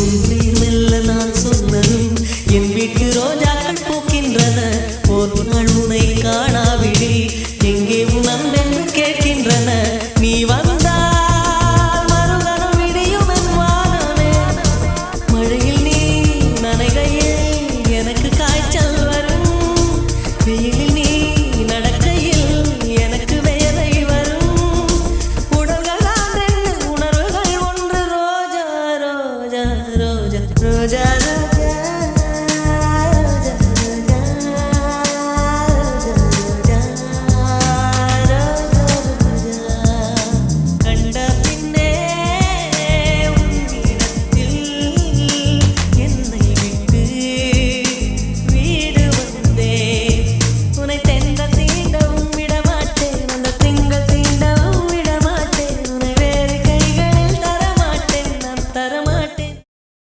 உன்மேல் மெல்ல நான் சொன்னதும் என் வீட்டு ரோஜாக்கள் பூக்கின்றன. ஒரு நாள் உனை காணாவிடில் எங்கே உன் அன்பென்று கேட்கின்றன. நீ வந்தால் மறுகணம் விடியும் என் வானமே. மழையில் நீ நனைகையில் எனக்கு காய்ச்சல் வரும். வெயிலில் நீ நடக்கையில் எனக்கு வேலை வரும். உடல்கள் தான் ரெண்டு, உணர்வுகள் ஒன்று. ரோஜா ரோஜா ரோஜா ரோஜா